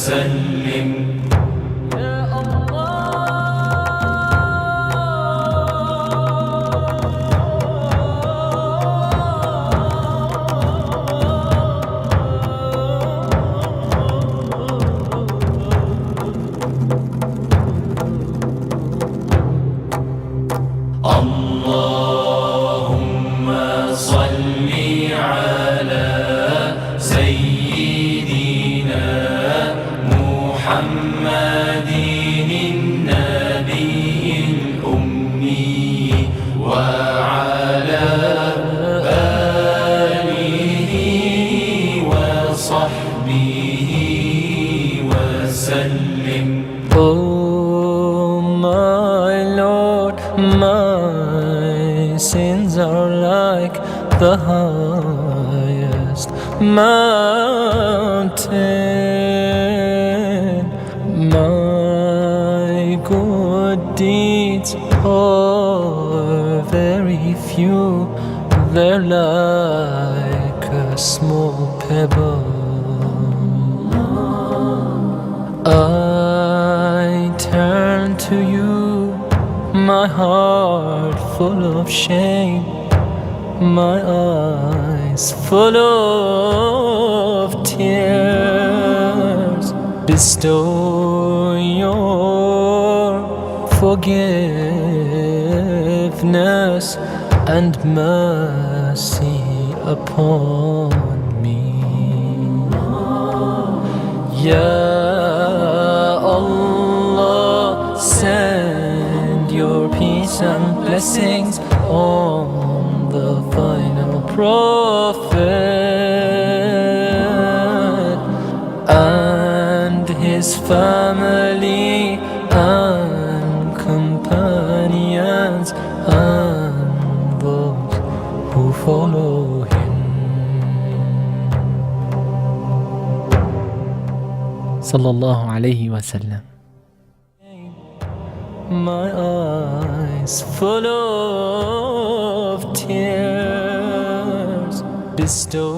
وسلم. اللهم صل على سيدنا محمد النبي الأمي وعلى آله وصحبه وسلم. Oh my Lord, my sins are like the highest mountain. My good deeds are very few, they're like a small pebble. I turn to you, my heart full of shame, my eyes full of tears. Bestow your forgiveness and mercy upon me. Ya Allah, send your peace and blessings on the final prophet and his family and companions and those who follow him. Sallallahu alayhi wa sallam. My eyes full of tears. Bestow